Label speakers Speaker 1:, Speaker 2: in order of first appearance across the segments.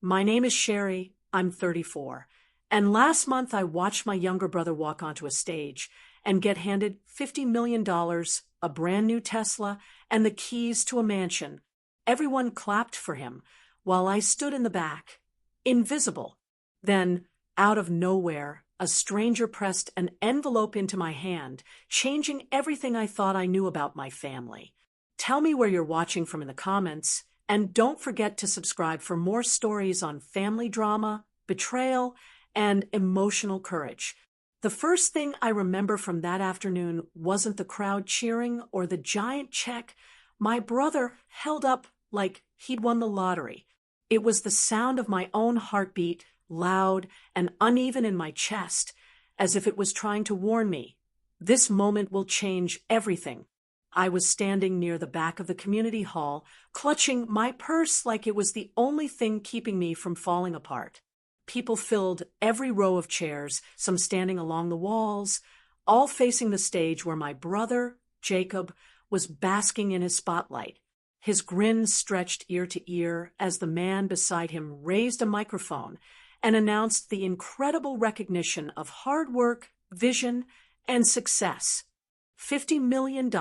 Speaker 1: My name is Sherry. I'm 34. And last month I watched my younger brother walk onto a stage and get handed $50 million, a brand new Tesla, and the keys to a mansion. Everyone clapped for him while I stood in the back, invisible. Then, out of nowhere, a stranger pressed an envelope into my hand, changing everything I thought I knew about my family. Tell me where you're watching from in the comments, and don't forget to subscribe for more stories on family drama, betrayal, and emotional courage. The first thing I remember from that afternoon wasn't the crowd cheering or the giant check my brother held up like he'd won the lottery. It was the sound of my own heartbeat, loud and uneven in my chest, as if it was trying to warn me, this moment will change everything. I was standing near the back of the community hall, clutching my purse like it was the only thing keeping me from falling apart. People filled every row of chairs, some standing along the walls, all facing the stage where my brother, Jacob, was basking in his spotlight. His grin stretched ear to ear as the man beside him raised a microphone and announced the incredible recognition of hard work, vision, and success. $50 million,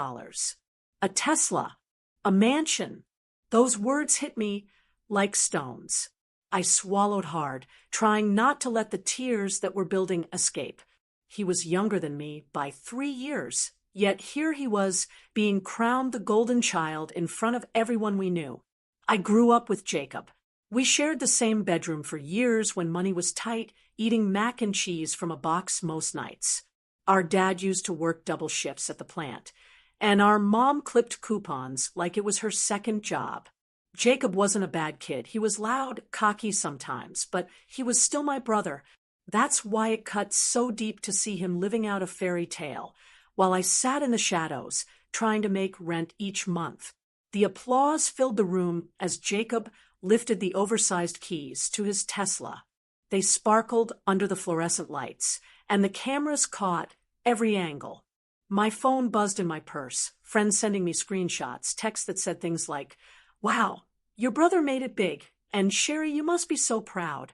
Speaker 1: a Tesla, a mansion. Those words hit me like stones. I swallowed hard, trying not to let the tears that were building escape. He was younger than me by 3 years, yet here he was being crowned the golden child in front of everyone we knew. I grew up with Jacob. We shared the same bedroom for years when money was tight, eating mac and cheese from a box most nights. Our dad used to work double shifts at the plant, and our mom clipped coupons like it was her second job. Jacob wasn't a bad kid. He was loud, cocky sometimes, but he was still my brother. That's why it cut so deep to see him living out a fairy tale, while I sat in the shadows, trying to make rent each month. The applause filled the room as Jacob lifted the oversized keys to his Tesla. They sparkled under the fluorescent lights, and the cameras caught every angle. My phone buzzed in my purse, friends sending me screenshots, texts that said things like, "Wow, your brother made it big, and Sherry, you must be so proud."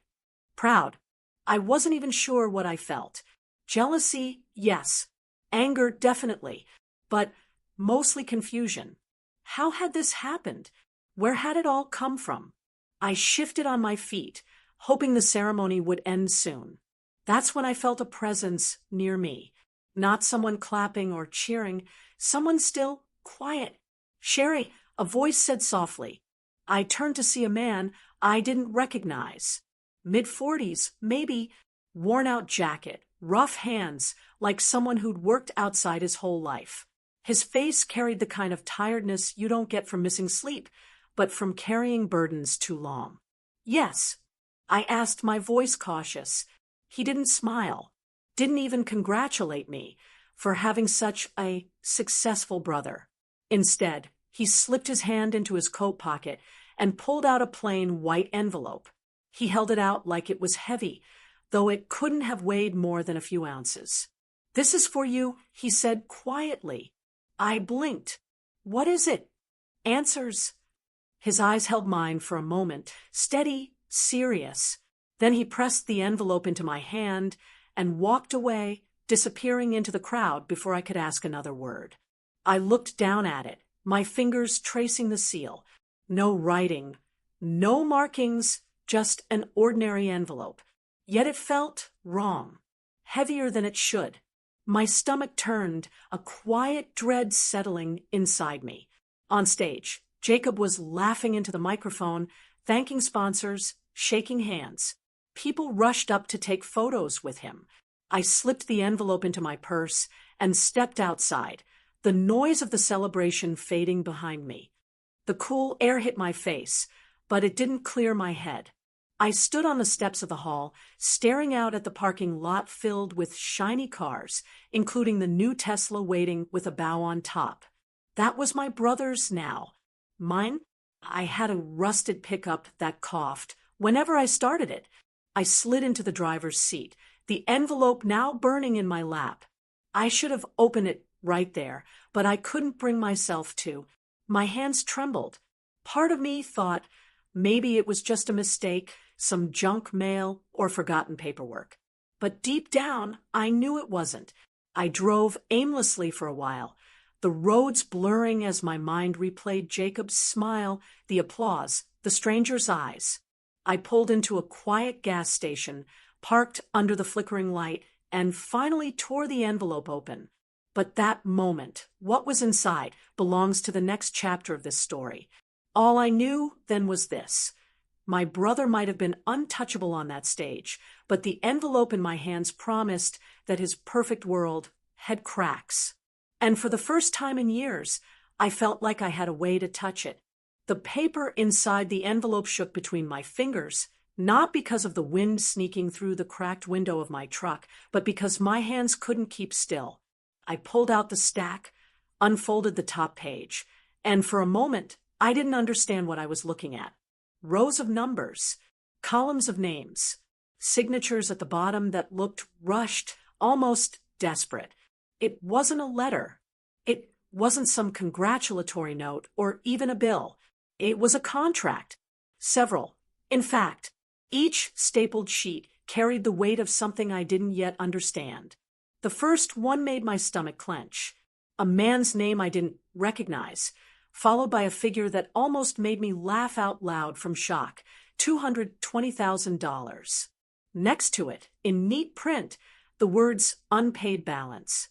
Speaker 1: Proud. I wasn't even sure what I felt. Jealousy, yes. Anger, definitely. But mostly confusion. How had this happened? Where had it all come from? I shifted on my feet, hoping the ceremony would end soon. That's when I felt a presence near me. Not someone clapping or cheering, someone still quiet. "Sherry," a voice said softly. I turned to see a man I didn't recognize. Mid-40s, maybe, worn-out jacket, rough hands, like someone who'd worked outside his whole life. His face carried the kind of tiredness you don't get from missing sleep, but from carrying burdens too long. "Yes," I asked, my voice cautious. He didn't smile, didn't even congratulate me for having such a successful brother. Instead, he slipped his hand into his coat pocket and pulled out a plain white envelope. He held it out like it was heavy, though it couldn't have weighed more than a few ounces. "This is for you," he said quietly. I blinked. "What is it?" "Answers." His eyes held mine for a moment, steady, serious. Then he pressed the envelope into my hand and walked away, disappearing into the crowd before I could ask another word. I looked down at it, my fingers tracing the seal. No writing, no markings, just an ordinary envelope. Yet it felt wrong, heavier than it should. My stomach turned, a quiet dread settling inside me. On stage, Jacob was laughing into the microphone, thanking sponsors, shaking hands. People rushed up to take photos with him. I slipped the envelope into my purse and stepped outside, the noise of the celebration fading behind me. The cool air hit my face, but it didn't clear my head. I stood on the steps of the hall, staring out at the parking lot filled with shiny cars, including the new Tesla waiting with a bow on top. That was my brother's now. Mine? I had a rusted pickup that coughed whenever I started it. I slid into the driver's seat, the envelope now burning in my lap. I should have opened it right there, but I couldn't bring myself to. My hands trembled. Part of me thought maybe it was just a mistake, some junk mail, or forgotten paperwork. But deep down, I knew it wasn't. I drove aimlessly for a while, the roads blurring as my mind replayed Jacob's smile, the applause, the stranger's eyes. I pulled into a quiet gas station, parked under the flickering light, and finally tore the envelope open. But that moment, what was inside, belongs to the next chapter of this story. All I knew then was this. My brother might have been untouchable on that stage, but the envelope in my hands promised that his perfect world had cracks. And for the first time in years, I felt like I had a way to touch it. The paper inside the envelope shook between my fingers, not because of the wind sneaking through the cracked window of my truck, but because my hands couldn't keep still. I pulled out the stack, unfolded the top page, and for a moment, I didn't understand what I was looking at. Rows of numbers, columns of names, signatures at the bottom that looked rushed, almost desperate. It wasn't a letter. It wasn't some congratulatory note or even a bill. It was a contract. Several. In fact, each stapled sheet carried the weight of something I didn't yet understand. The first one made my stomach clench. A man's name I didn't recognize, followed by a figure that almost made me laugh out loud from shock. $220,000. Next to it, in neat print, the words unpaid balance.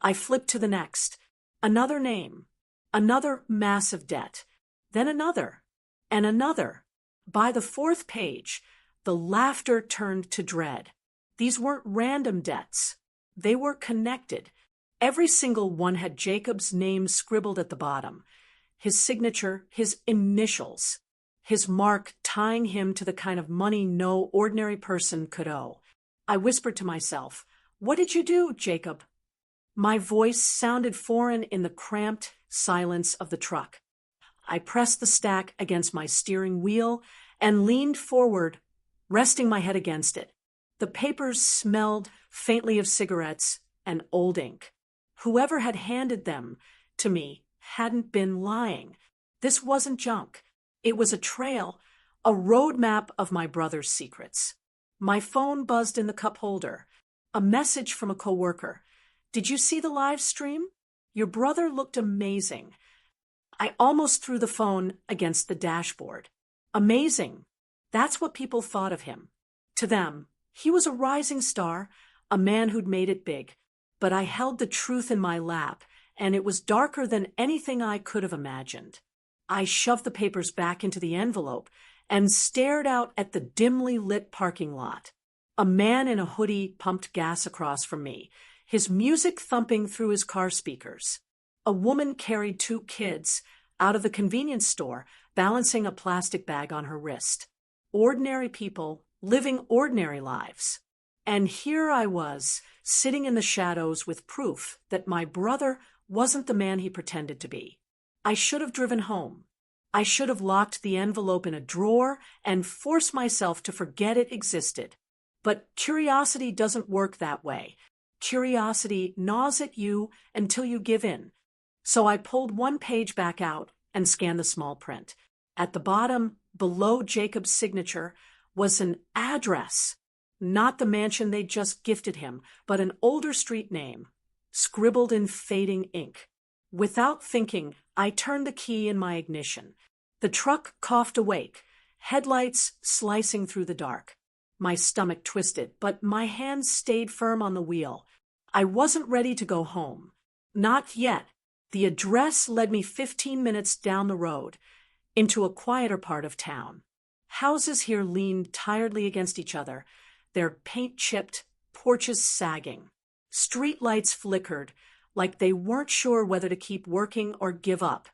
Speaker 1: I flipped to the next. Another name. Another massive debt. Then another. And another. By the fourth page, the laughter turned to dread. These weren't random debts. They were connected. Every single one had Jacob's name scribbled at the bottom. His signature, his initials, his mark tying him to the kind of money no ordinary person could owe. I whispered to myself, "What did you do, Jacob?" My voice sounded foreign in the cramped silence of the truck. I pressed the stack against my steering wheel and leaned forward, resting my head against it. The papers smelled faintly of cigarettes and old ink. Whoever had handed them to me hadn't been lying. This wasn't junk. It was a trail, a roadmap of my brother's secrets. My phone buzzed in the cup holder. A message from a coworker. "Did you see the live stream? Your brother looked amazing." I almost threw the phone against the dashboard. Amazing. That's what people thought of him. To them, he was a rising star, a man who'd made it big. But I held the truth in my lap, and it was darker than anything I could have imagined. I shoved the papers back into the envelope and stared out at the dimly lit parking lot. A man in a hoodie pumped gas across from me, his music thumping through his car speakers. A woman carried two kids out of the convenience store, balancing a plastic bag on her wrist. Ordinary people living ordinary lives. And here I was, sitting in the shadows with proof that my brother wasn't the man he pretended to be. I should have driven home. I should have locked the envelope in a drawer and forced myself to forget it existed. But curiosity doesn't work that way. Curiosity gnaws at you until you give in. So I pulled one page back out and scanned the small print. At the bottom, below Jacob's signature, was an address. Not the mansion they'd just gifted him, but an older street name, scribbled in fading ink. Without thinking, I turned the key in my ignition. The truck coughed awake, headlights slicing through the dark. My stomach twisted, but my hands stayed firm on the wheel. I wasn't ready to go home. Not yet. The address led me 15 minutes down the road, into a quieter part of town. Houses here leaned tiredly against each other, their paint chipped, porches sagging. Street lights flickered, like they weren't sure whether to keep working or give up.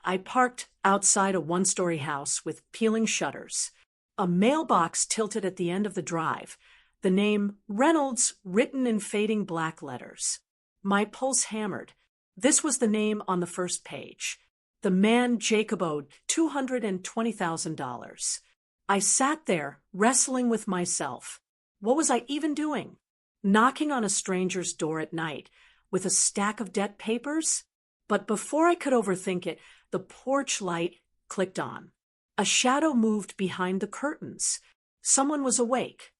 Speaker 1: I parked outside a one-story house with peeling shutters. A mailbox tilted at the end of the drive, the name Reynolds written in fading black letters. My pulse hammered. This was the name on the first page. The man Jacob owed $220,000. I sat there, wrestling with myself. What was I even doing? Knocking on a stranger's door at night, with a stack of debt papers? But before I could overthink it, the porch light clicked on. A shadow moved behind the curtains. Someone was awake.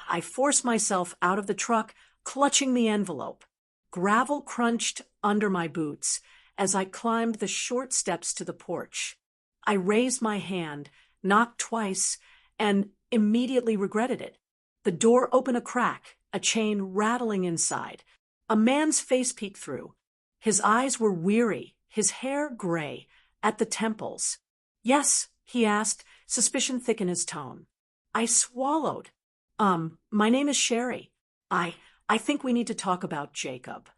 Speaker 1: I forced myself out of the truck, clutching the envelope. Gravel crunched under my boots as I climbed the short steps to the porch. I raised my hand, knocked twice, and immediately regretted it. The door opened a crack, a chain rattling inside. A man's face peeked through. His eyes were weary, his hair gray, at the temples. "Yes?" he asked, suspicion thick in his tone. I swallowed. My name is Sherry. I think we need to talk about Jacob."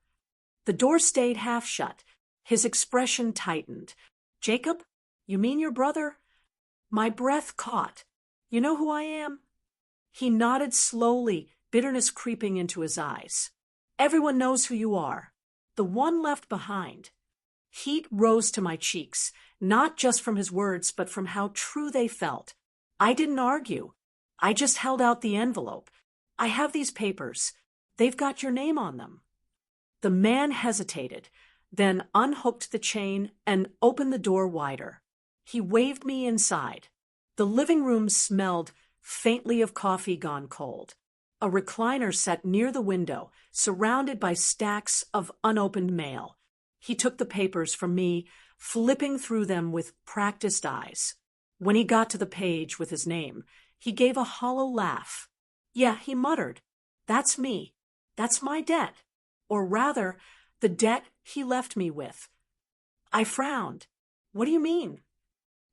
Speaker 1: The door stayed half shut. His expression tightened. "Jacob? You mean your brother?" My breath caught. "You know who I am?" He nodded slowly, bitterness creeping into his eyes. "Everyone knows who you are. The one left behind." Heat rose to my cheeks, not just from his words, but from how true they felt. I didn't argue. I just held out the envelope. "I have these papers. They've got your name on them." The man hesitated, then unhooked the chain and opened the door wider. He waved me inside. The living room smelled faintly of coffee gone cold. A recliner sat near the window, surrounded by stacks of unopened mail. He took the papers from me, flipping through them with practiced eyes. When he got to the page with his name, he gave a hollow laugh. "Yeah," he muttered. "That's me. That's my debt. Or rather, the debt he left me with." I frowned. "What do you mean?"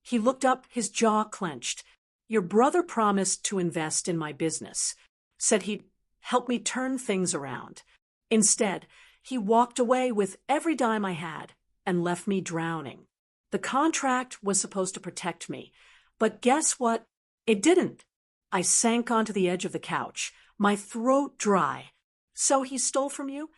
Speaker 1: He looked up, his jaw clenched. "Your brother promised to invest in my business. Said he'd help me turn things around. Instead, he walked away with every dime I had and left me drowning. The contract was supposed to protect me, but guess what? It didn't." I sank onto the edge of the couch, my throat dry. "So he stole from you?"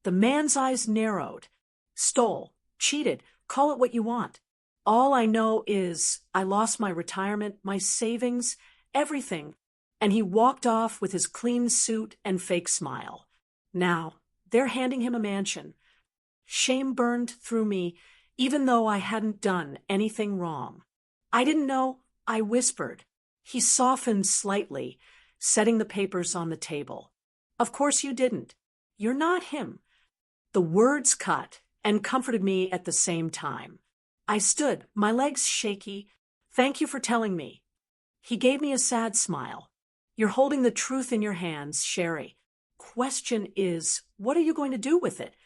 Speaker 1: The man's eyes narrowed. "Stole, cheated, call it what you want. All I know is I lost my retirement, my savings, everything." And he walked off with his clean suit and fake smile. Now, they're handing him a mansion. Shame burned through me, even though I hadn't done anything wrong. "I didn't know," I whispered. He softened slightly, setting the papers on the table. "Of course you didn't. You're not him." The words cut and comforted me at the same time. I stood, my legs shaky. "Thank you for telling me." He gave me a sad smile. "You're holding the truth in your hands, Sherry. Question is, what are you going to do with it?"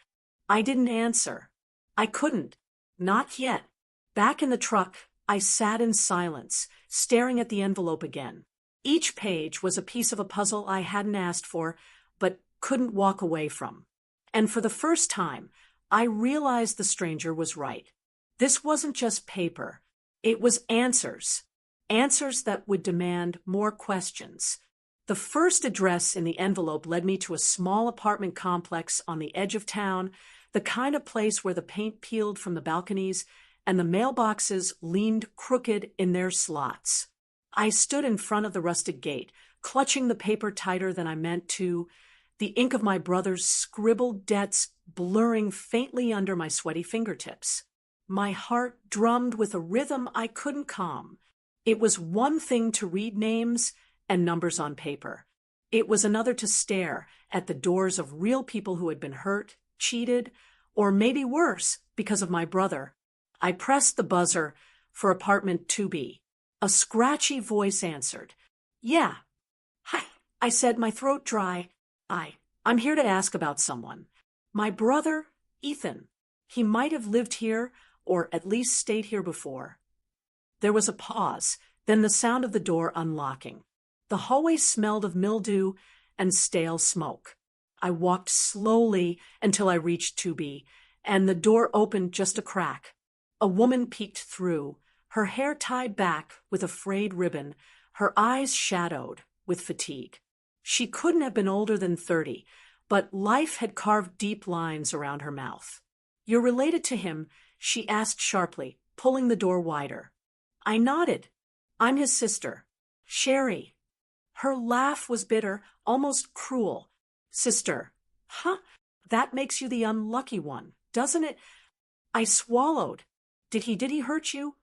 Speaker 1: I didn't answer. I couldn't. Not yet. Back in the truck, I sat in silence, staring at the envelope again. Each page was a piece of a puzzle I hadn't asked for, but couldn't walk away from. And for the first time, I realized the stranger was right. This wasn't just paper. It was answers. Answers that would demand more questions. The first address in the envelope led me to a small apartment complex on the edge of town, the kind of place where the paint peeled from the balconies and the mailboxes leaned crooked in their slots. I stood in front of the rusted gate, clutching the paper tighter than I meant to, the ink of my brother's scribbled debts blurring faintly under my sweaty fingertips. My heart drummed with a rhythm I couldn't calm. It was one thing to read names and numbers on paper. It was another to stare at the doors of real people who had been hurt, cheated, or maybe worse, because of my brother. I pressed the buzzer for apartment 2B. A scratchy voice answered. "Yeah." "Hi," I said, my throat dry. I'm here to ask about someone. My brother, Ethan. He might have lived here, or at least stayed here before." There was a pause, then the sound of the door unlocking. The hallway smelled of mildew and stale smoke. I walked slowly until I reached 2B, and the door opened just a crack. A woman peeked through, her hair tied back with a frayed ribbon, her eyes shadowed with fatigue. She couldn't have been older than 30, but life had carved deep lines around her mouth. "You're related to him?" she asked sharply, pulling the door wider. I nodded. "I'm his sister, Sherry." Her laugh was bitter, almost cruel. "Sister? Huh? That makes you the unlucky one, doesn't it?" I swallowed. Did he hurt you?"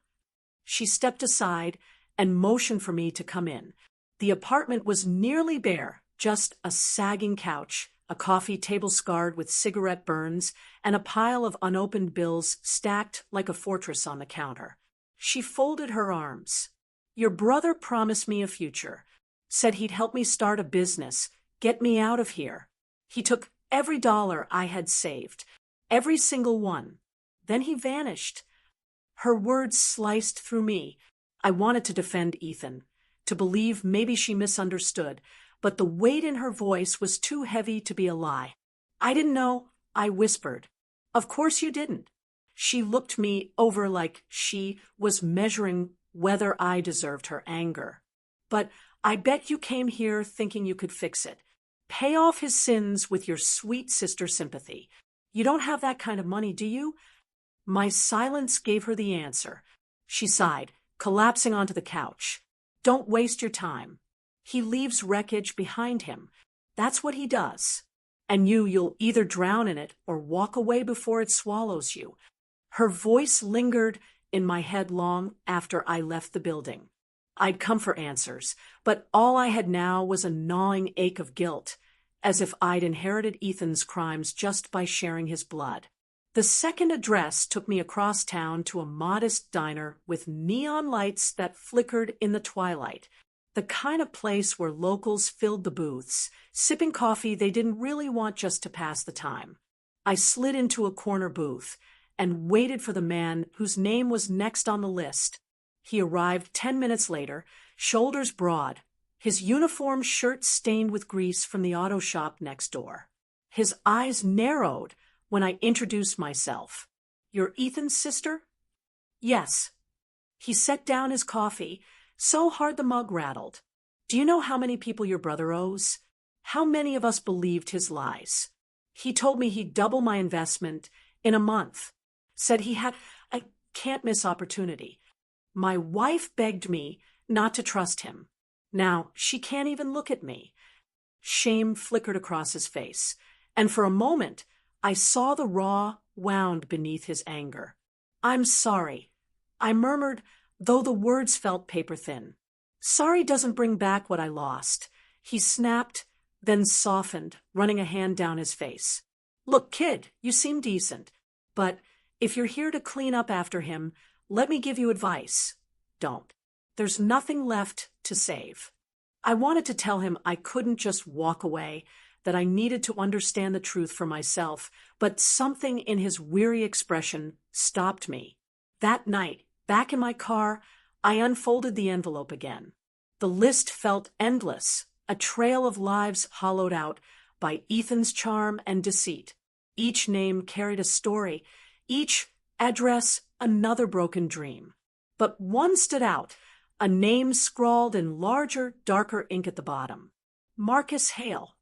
Speaker 1: She stepped aside and motioned for me to come in. The apartment was nearly bare, just a sagging couch, a coffee table scarred with cigarette burns, and a pile of unopened bills stacked like a fortress on the counter. She folded her arms. Your brother promised me a future, said he'd help me start a business, get me out of here. He took every dollar I had saved, every single one. Then he vanished. Her words sliced through me. I wanted to defend Ethan, to believe maybe she misunderstood, but the weight in her voice was too heavy to be a lie. I didn't know, I whispered. Of course you didn't. She looked me over like she was measuring whether I deserved her anger. But I bet you came here thinking you could fix it. Pay off his sins with your sweet sister sympathy. You don't have that kind of money, do you? My silence gave her the answer. She sighed, collapsing onto the couch. Don't waste your time. He leaves wreckage behind him. That's what he does. And you'll either drown in it or walk away before it swallows you. Her voice lingered in my head long after I left the building. I'd come for answers, but all I had now was a gnawing ache of guilt, as if I'd inherited Ethan's crimes just by sharing his blood. The second address took me across town to a modest diner with neon lights that flickered in the twilight, the kind of place where locals filled the booths, sipping coffee they didn't really want just to pass the time. I slid into a corner booth and waited for the man whose name was next on the list. He arrived 10 minutes later, shoulders broad, his uniform shirt stained with grease from the auto shop next door. His eyes narrowed when I introduced myself. You're Ethan's sister? Yes. He set down his coffee, so hard the mug rattled. Do you know how many people your brother owes? How many of us believed his lies? He told me he'd double my investment in a month. Said he had. I can't miss opportunity. My wife begged me not to trust him. Now she can't even look at me. Shame flickered across his face, and for a moment I saw the raw wound beneath his anger. I'm sorry, I murmured, though the words felt paper-thin. Sorry doesn't bring back what I lost. He snapped, then softened, running a hand down his face. Look, kid, you seem decent, but if you're here to clean up after him, let me give you advice. Don't. There's nothing left to save. I wanted to tell him I couldn't just walk away, that I needed to understand the truth for myself, but something in his weary expression stopped me. That night, back in my car, I unfolded the envelope again. The list felt endless, a trail of lives hollowed out by Ethan's charm and deceit. Each name carried a story, each address another broken dream. But one stood out, a name scrawled in larger, darker ink at the bottom. Marcus Hale.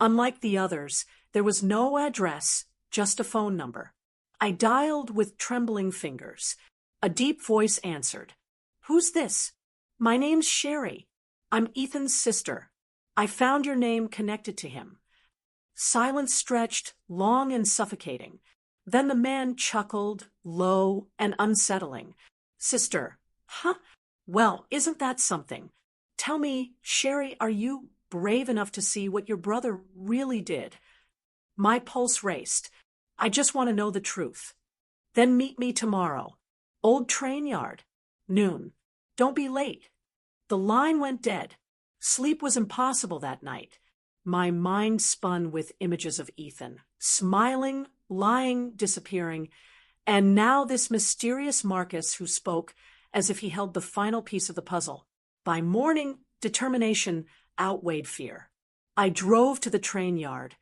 Speaker 1: Unlike the others, there was no address, just a phone number. I dialed with trembling fingers. A deep voice answered. Who's this? My name's Sherry. I'm Ethan's sister. I found your name connected to him. Silence stretched, long and suffocating. Then the man chuckled, low and unsettling. Sister. Huh? Well, isn't that something? Tell me, Sherry, are you brave enough to see what your brother really did? My pulse raced. I just want to know the truth. Then meet me tomorrow. Old train yard. Noon. Don't be late. The line went dead. Sleep was impossible that night. My mind spun with images of Ethan, smiling, lying, disappearing, and now this mysterious Marcus who spoke as if he held the final piece of the puzzle. By morning, determination outweighed fear. I drove to the train yard,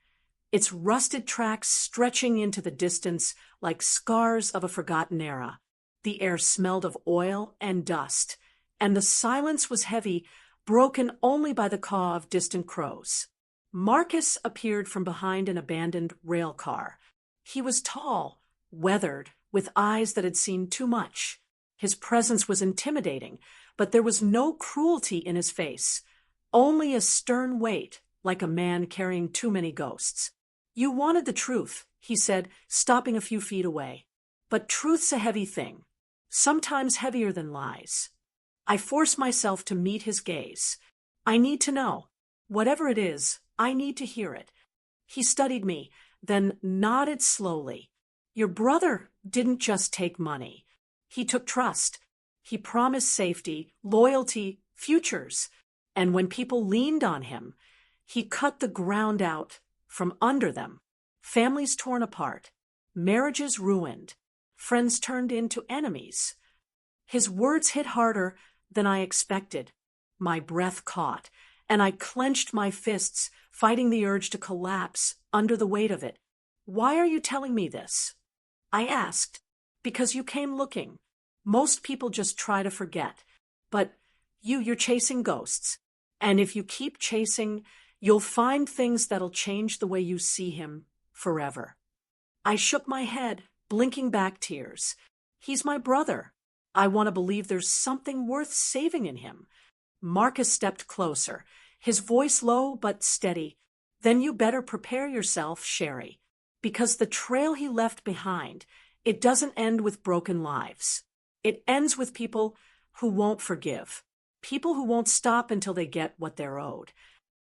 Speaker 1: its rusted tracks stretching into the distance like scars of a forgotten era. The air smelled of oil and dust, and the silence was heavy, broken only by the caw of distant crows. Marcus appeared from behind an abandoned rail car. He was tall, weathered, with eyes that had seen too much. His presence was intimidating, but there was no cruelty in his face, only a stern weight, like a man carrying too many ghosts. You wanted the truth, he said, stopping a few feet away. But truth's a heavy thing, sometimes heavier than lies. I forced myself to meet his gaze. I need to know. Whatever it is, I need to hear it. He studied me, then nodded slowly. Your brother didn't just take money. He took trust. He promised safety, loyalty, futures. And when people leaned on him, he cut the ground out from under them. Families torn apart, marriages ruined, friends turned into enemies. His words hit harder than I expected. My breath caught, and I clenched my fists, fighting the urge to collapse under the weight of it. Why are you telling me this? I asked. Because you came looking. Most people just try to forget. But you're chasing ghosts. And if you keep chasing, you'll find things that'll change the way you see him forever. I shook my head, blinking back tears. He's my brother. I want to believe there's something worth saving in him. Marcus stepped closer, his voice low but steady. Then you better prepare yourself, Sherry, because the trail he left behind, it doesn't end with broken lives. It ends with people who won't forgive, people who won't stop until they get what they're owed.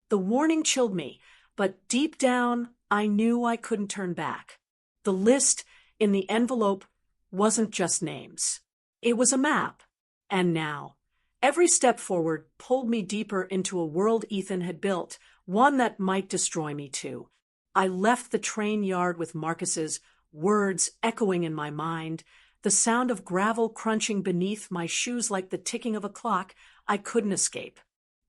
Speaker 1: The warning chilled me, but deep down, I knew I couldn't turn back. The list in the envelope wasn't just names. It was a map. And now, every step forward pulled me deeper into a world Ethan had built, one that might destroy me too. I left the train yard with Marcus's words echoing in my mind, the sound of gravel crunching beneath my shoes like the ticking of a clock. I couldn't escape.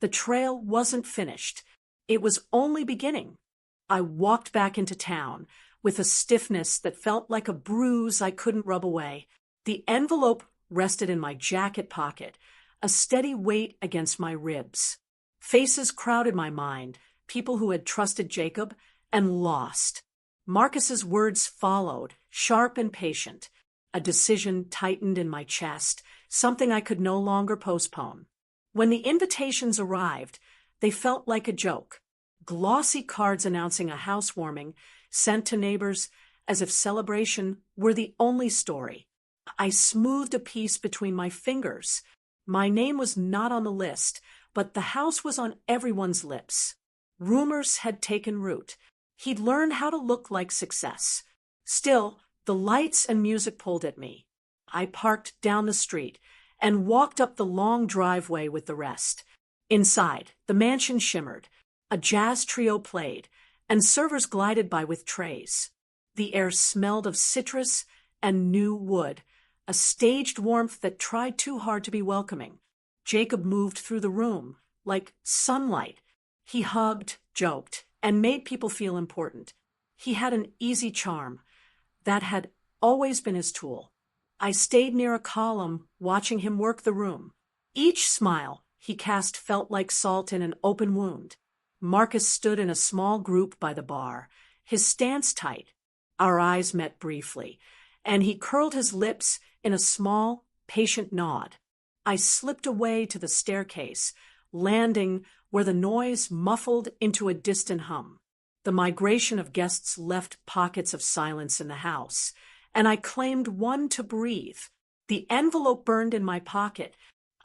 Speaker 1: The trail wasn't finished. It was only beginning. I walked back into town with a stiffness that felt like a bruise I couldn't rub away. The envelope rested in my jacket pocket, a steady weight against my ribs. Faces crowded my mind, people who had trusted Jacob and lost. Marcus's words followed, sharp and patient. A decision tightened in my chest, something I could no longer postpone. When the invitations arrived, they felt like a joke. Glossy cards announcing a housewarming, sent to neighbors as if celebration were the only story. I smoothed a piece between my fingers. My name was not on the list, but the house was on everyone's lips. Rumors had taken root. He'd learned how to look like success. Still, the lights and music pulled at me. I parked down the street and walked up the long driveway with the rest. Inside, the mansion shimmered. A jazz trio played, and servers glided by with trays. The air smelled of citrus and new wood, a staged warmth that tried too hard to be welcoming. Jacob moved through the room, like sunlight. He hugged, joked, and made people feel important. He had an easy charm. That had always been his tool. I stayed near a column, watching him work the room. Each smile he cast felt like salt in an open wound. Marcus stood in a small group by the bar, his stance tight. Our eyes met briefly, and he curled his lips in a small, patient nod. I slipped away to the staircase, landing where the noise muffled into a distant hum. The migration of guests left pockets of silence in the house, and I claimed one to breathe. The envelope burned in my pocket.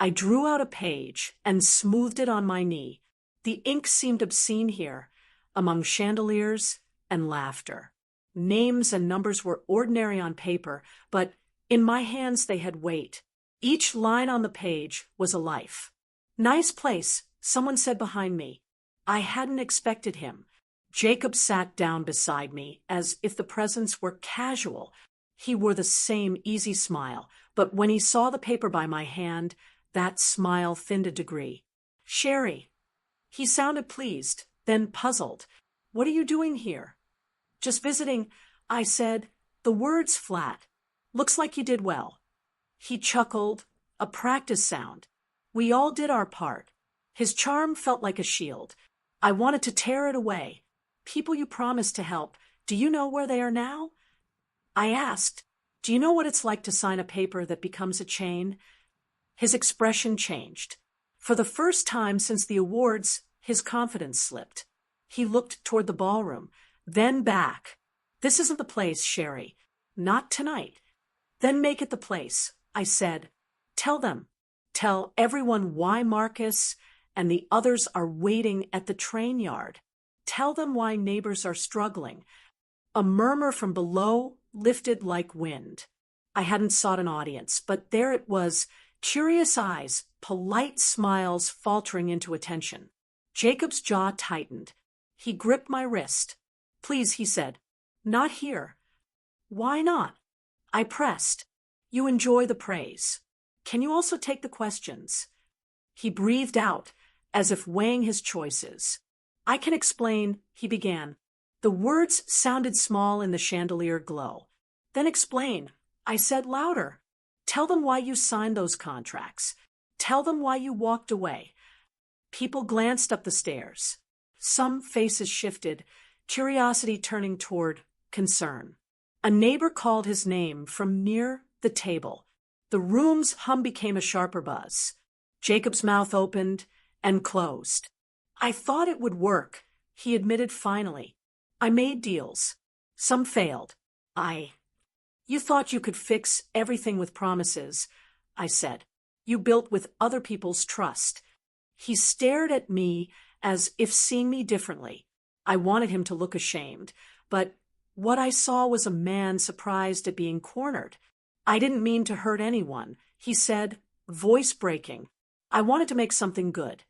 Speaker 1: I drew out a page and smoothed it on my knee. The ink seemed obscene here, among chandeliers and laughter. Names and numbers were ordinary on paper, but in my hands they had weight. Each line on the page was a life. Nice place, someone said behind me. I hadn't expected him. Jacob sat down beside me, as if the presence were casual. He wore the same easy smile, but when he saw the paper by my hand, that smile thinned a degree. Sherry. He sounded pleased, then puzzled. What are you doing here? Just visiting, I said, the words flat. Looks like you did well. He chuckled, a practice sound. We all did our part. His charm felt like a shield. I wanted to tear it away. People you promised to help, do you know where they are now? I asked, do you know what it's like to sign a paper that becomes a chain? His expression changed. For the first time since the awards, his confidence slipped. He looked toward the ballroom, then back. This isn't the place, Sherry. Not tonight. Then make it the place, I said. Tell them. Tell everyone why Marcus and the others are waiting at the train yard. Tell them why neighbors are struggling. A murmur from below lifted like wind. I hadn't sought an audience, but there it was, curious eyes, polite smiles faltering into attention. Jacob's jaw tightened. He gripped my wrist. "Please," he said. "Not here." "Why not?" I pressed. "You enjoy the praise. Can you also take the questions?" He breathed out, as if weighing his choices. "I can explain," he began. The words sounded small in the chandelier glow. "Then explain," I said louder. "Tell them why you signed those contracts. Tell them why you walked away." People glanced up the stairs. Some faces shifted, curiosity turning toward concern. A neighbor called his name from near the table. The room's hum became a sharper buzz. Jacob's mouth opened and closed. "I thought it would work," he admitted finally. "I made deals. Some failed. You thought you could fix everything with promises," I said. "You built with other people's trust." He stared at me as if seeing me differently. I wanted him to look ashamed, but what I saw was a man surprised at being cornered. "I didn't mean to hurt anyone," he said, voice breaking. "I wanted to make something good."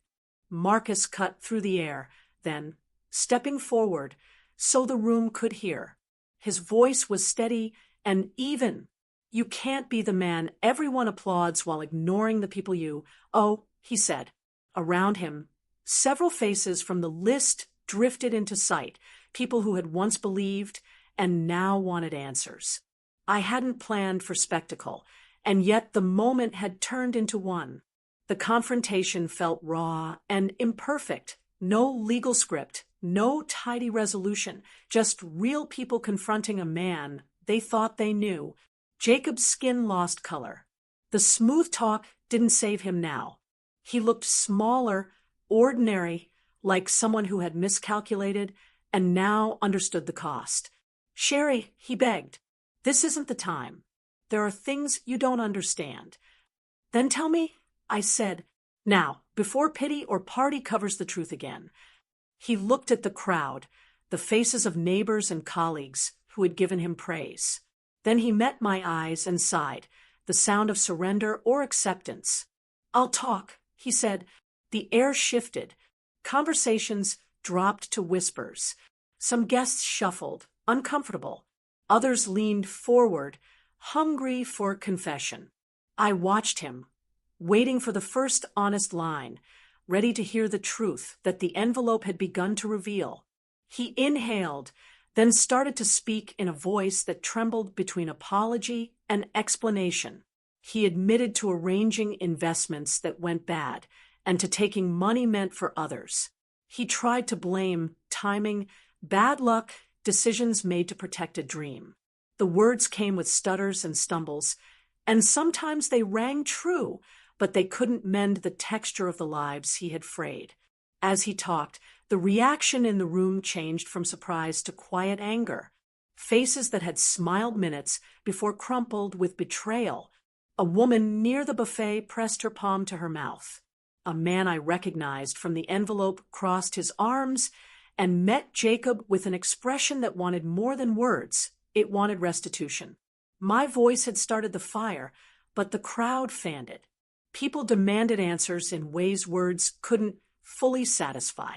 Speaker 1: Marcus cut through the air, then, stepping forward, so the room could hear. His voice was steady and even. "You can't be the man everyone applauds while ignoring the people you—" "Oh," he said. Around him, several faces from the list drifted into sight, people who had once believed and now wanted answers. I hadn't planned for spectacle, and yet the moment had turned into one. The confrontation felt raw and imperfect. No legal script, no tidy resolution, just real people confronting a man they thought they knew. Jacob's skin lost color. The smooth talk didn't save him now. He looked smaller, ordinary, like someone who had miscalculated and now understood the cost. "Sherry," he begged, "this isn't the time. There are things you don't understand." "Then tell me," I said, "now, before pity or party covers the truth again." He looked at the crowd, the faces of neighbors and colleagues who had given him praise. Then he met my eyes and sighed, the sound of surrender or acceptance. "I'll talk," he said. The air shifted. Conversations dropped to whispers. Some guests shuffled, uncomfortable. Others leaned forward, hungry for confession. I watched him, waiting for the first honest line, ready to hear the truth that the envelope had begun to reveal. He inhaled, then started to speak in a voice that trembled between apology and explanation. He admitted to arranging investments that went bad and to taking money meant for others. He tried to blame timing, bad luck, decisions made to protect a dream. The words came with stutters and stumbles, and sometimes they rang true, but they couldn't mend the texture of the lives he had frayed. As he talked, the reaction in the room changed from surprise to quiet anger. Faces that had smiled minutes before crumpled with betrayal. A woman near the buffet pressed her palm to her mouth. A man I recognized from the envelope crossed his arms and met Jacob with an expression that wanted more than words. It wanted restitution. My voice had started the fire, but the crowd fanned it. People demanded answers in ways words couldn't fully satisfy.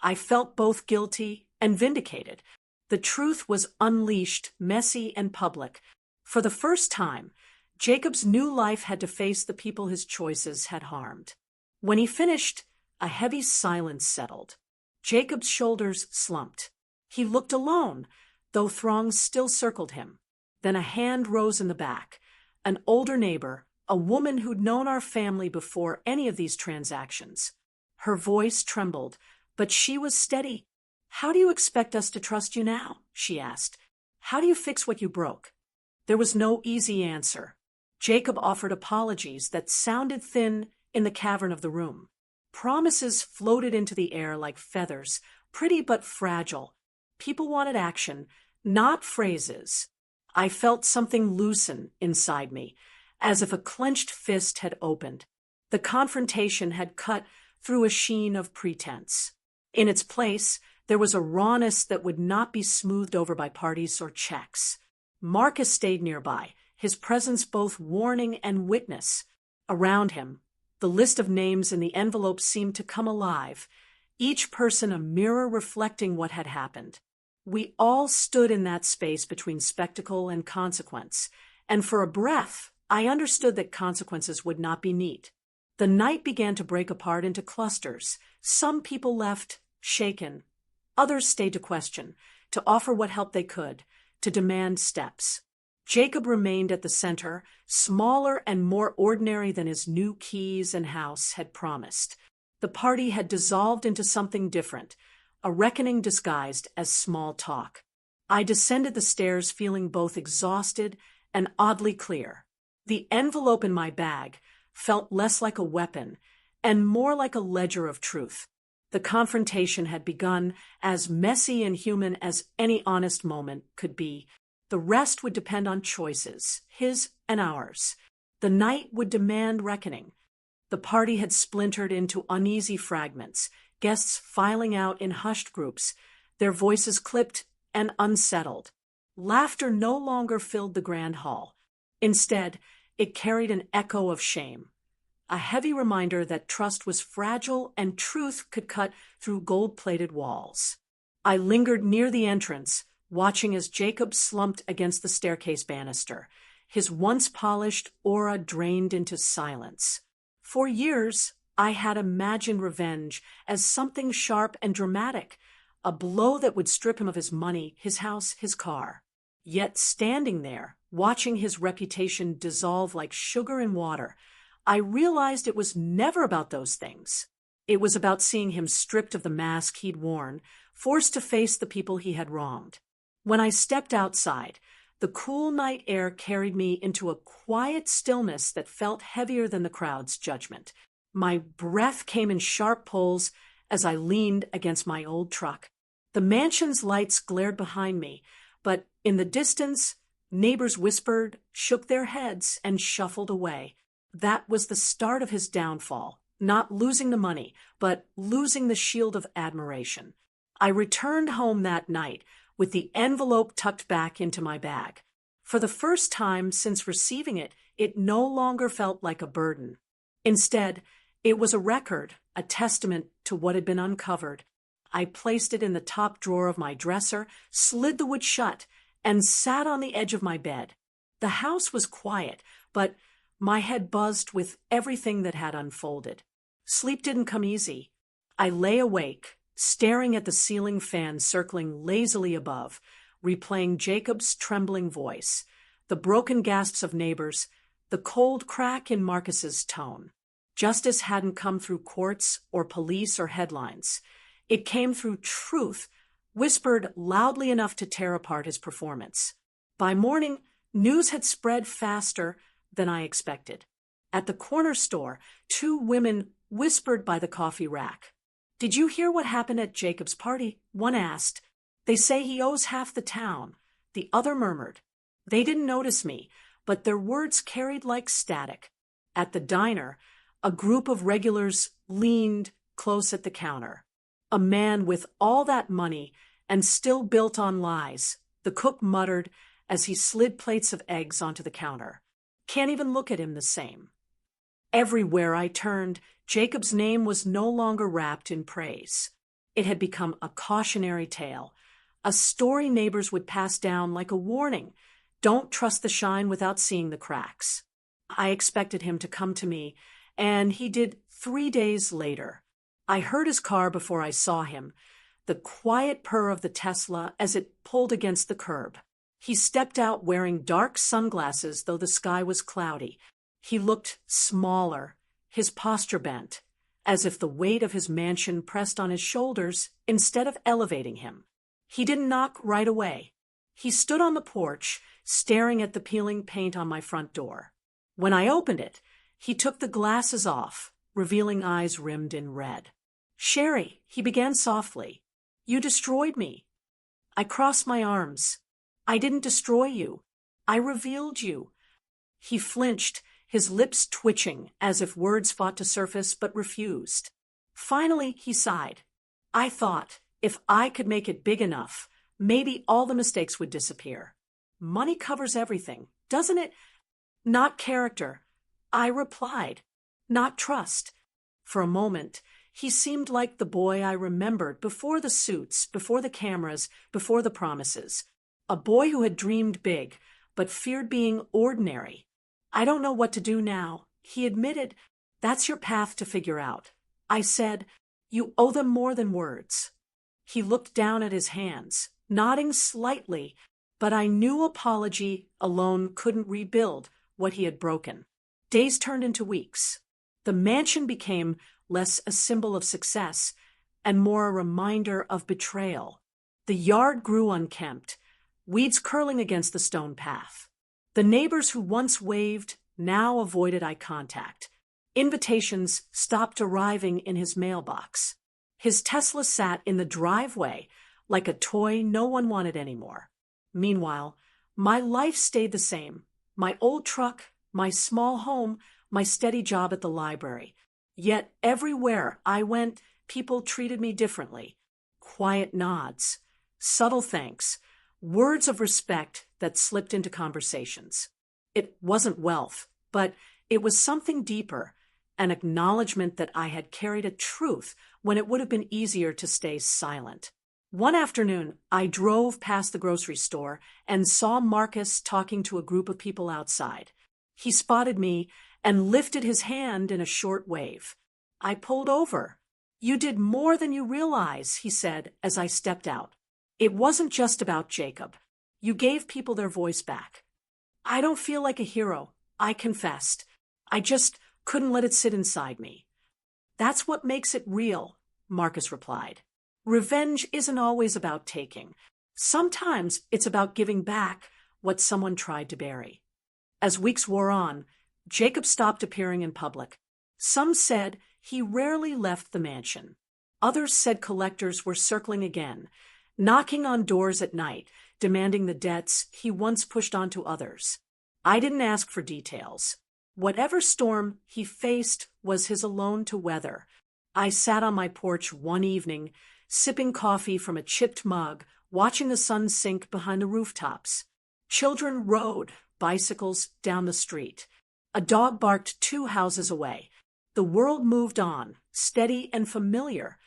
Speaker 1: I felt both guilty and vindicated. The truth was unleashed, messy and public. For the first time, Jacob's new life had to face the people his choices had harmed. When he finished, a heavy silence settled. Jacob's shoulders slumped. He looked alone, though throngs still circled him. Then a hand rose in the back. An older neighbor, a woman who'd known our family before any of these transactions. Her voice trembled, but she was steady. "How do you expect us to trust you now?" she asked. "How do you fix what you broke?" There was no easy answer. Jacob offered apologies that sounded thin in the cavern of the room. Promises floated into the air like feathers, pretty but fragile. People wanted action, not phrases. I felt something loosen inside me, as if a clenched fist had opened. The confrontation had cut through a sheen of pretense. In its place, there was a rawness that would not be smoothed over by parties or checks. Marcus stayed nearby, his presence both warning and witness. Around him, the list of names in the envelope seemed to come alive, each person a mirror reflecting what had happened. We all stood in that space between spectacle and consequence, and for a breath, I understood that consequences would not be neat. The night began to break apart into clusters. Some people left, shaken. Others stayed to question, to offer what help they could, to demand steps. Jacob remained at the center, smaller and more ordinary than his new keys and house had promised. The party had dissolved into something different, a reckoning disguised as small talk. I descended the stairs feeling both exhausted and oddly clear. The envelope in my bag felt less like a weapon and more like a ledger of truth. The confrontation had begun, as messy and human as any honest moment could be. The rest would depend on choices, his and ours. The night would demand reckoning. The party had splintered into uneasy fragments, guests filing out in hushed groups, their voices clipped and unsettled. Laughter no longer filled the grand hall. Instead, it carried an echo of shame, a heavy reminder that trust was fragile and truth could cut through gold-plated walls. I lingered near the entrance, watching as Jacob slumped against the staircase banister, his once polished aura drained into silence. For years, I had imagined revenge as something sharp and dramatic, a blow that would strip him of his money, his house, his car. Yet standing there, watching his reputation dissolve like sugar in water, I realized it was never about those things. It was about seeing him stripped of the mask he'd worn, forced to face the people he had wronged. When I stepped outside, the cool night air carried me into a quiet stillness that felt heavier than the crowd's judgment. My breath came in sharp pulls as I leaned against my old truck. The mansion's lights glared behind me, but in the distance, neighbors whispered, shook their heads, and shuffled away. That was the start of his downfall, not losing the money, but losing the shield of admiration. I returned home that night, with the envelope tucked back into my bag. For the first time since receiving it, it no longer felt like a burden. Instead, it was a record, a testament to what had been uncovered. I placed it in the top drawer of my dresser, slid the wood shut, and sat on the edge of my bed. The house was quiet, but my head buzzed with everything that had unfolded. Sleep didn't come easy. I lay awake, staring at the ceiling fan circling lazily above, replaying Jacob's trembling voice, the broken gasps of neighbors, the cold crack in Marcus's tone. Justice hadn't come through courts or police or headlines. It came through truth, whispered loudly enough to tear apart his performance. By morning, news had spread faster than I expected. At the corner store, two women whispered by the coffee rack. "Did you hear what happened at Jacob's party?" One asked. "They say he owes half the town." The other murmured. They didn't notice me, but their words carried like static. At the diner, a group of regulars leaned close at the counter. A man with all that money and still built on lies, the cook muttered as he slid plates of eggs onto the counter. Can't even look at him the same. Everywhere I turned, Jacob's name was no longer wrapped in praise. It had become a cautionary tale, a story neighbors would pass down like a warning. Don't trust the shine without seeing the cracks. I expected him to come to me, and he did 3 days later. I heard his car before I saw him, the quiet purr of the Tesla as it pulled against the curb. He stepped out wearing dark sunglasses, though the sky was cloudy. He looked smaller, his posture bent, as if the weight of his mansion pressed on his shoulders instead of elevating him. He didn't knock right away. He stood on the porch, staring at the peeling paint on my front door. When I opened it, he took the glasses off, revealing eyes rimmed in red. "Sherry," he began softly, "you destroyed me." I crossed my arms. "I didn't destroy you. I revealed you." He flinched, his lips twitching as if words fought to surface but refused. Finally, he sighed. I thought, if I could make it big enough, maybe all the mistakes would disappear. Money covers everything, doesn't it? Not character. I replied. Not trust. For a moment, he seemed like the boy I remembered before the suits, before the cameras, before the promises. A boy who had dreamed big, but feared being ordinary. I don't know what to do now, he admitted. That's your path to figure out. I said, you owe them more than words. He looked down at his hands, nodding slightly, but I knew apology alone couldn't rebuild what he had broken. Days turned into weeks. The mansion became less a symbol of success and more a reminder of betrayal. The yard grew unkempt, weeds curling against the stone path. The neighbors who once waved now avoided eye contact. Invitations stopped arriving in his mailbox. His Tesla sat in the driveway like a toy no one wanted anymore. Meanwhile, my life stayed the same. My old truck, my small home, my steady job at the library. Yet everywhere I went, people treated me differently. Quiet nods, subtle thanks, words of respect that slipped into conversations. It wasn't wealth, but it was something deeper, an acknowledgement that I had carried a truth when it would have been easier to stay silent. One afternoon, I drove past the grocery store and saw Marcus talking to a group of people outside. He spotted me and lifted his hand in a short wave. I pulled over. You did more than you realize, he said as I stepped out. It wasn't just about Jacob. You gave people their voice back. I don't feel like a hero, I confessed. I just couldn't let it sit inside me. That's what makes it real, Marcus replied. Revenge isn't always about taking. Sometimes it's about giving back what someone tried to bury. As weeks wore on, Jacob stopped appearing in public. Some said he rarely left the mansion. Others said collectors were circling again, knocking on doors at night, demanding the debts he once pushed onto others. I didn't ask for details. Whatever storm he faced was his alone to weather. I sat on my porch one evening, sipping coffee from a chipped mug, watching the sun sink behind the rooftops. Children rode bicycles down the street. A dog barked 2 houses away. The world moved on, steady and familiar.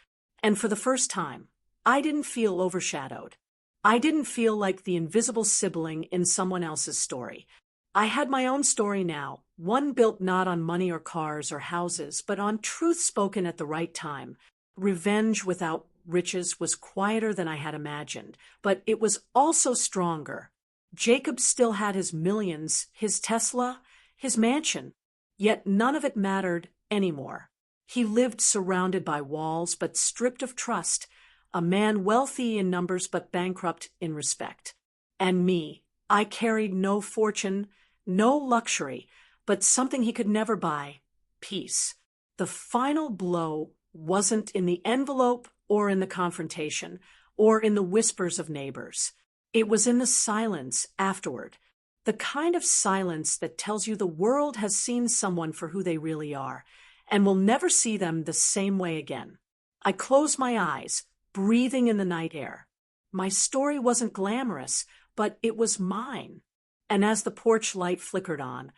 Speaker 1: And for the first time, I didn't feel overshadowed. I didn't feel like the invisible sibling in someone else's story. I had my own story now, one built not on money or cars or houses, but on truth spoken at the right time. Revenge without riches was quieter than I had imagined, but it was also stronger. Jacob still had his millions, his Tesla, his mansion, yet none of it mattered anymore. He lived surrounded by walls, but stripped of trust, a man wealthy in numbers but bankrupt in respect. And me, I carried no fortune, no luxury, but something he could never buy, peace. The final blow wasn't in the envelope or in the confrontation or in the whispers of neighbors. It was in the silence afterward, the kind of silence that tells you the world has seen someone for who they really are and will never see them the same way again. I closed my eyes, breathing in the night air. My story wasn't glamorous, but it was mine. And as the porch light flickered on,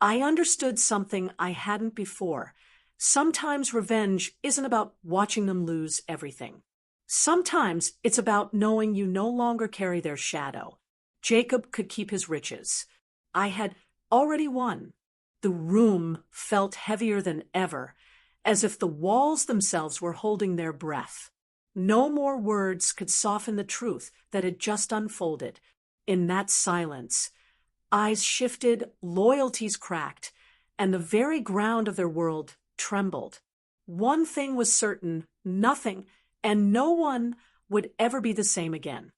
Speaker 1: I understood something I hadn't before. Sometimes revenge isn't about watching them lose everything. Sometimes it's about knowing you no longer carry their shadow. Jacob could keep his riches. I had already won. The room felt heavier than ever, as if the walls themselves were holding their breath. No more words could soften the truth that had just unfolded. In that silence, eyes shifted, loyalties cracked, and the very ground of their world trembled. One thing was certain, nothing and no one would ever be the same again.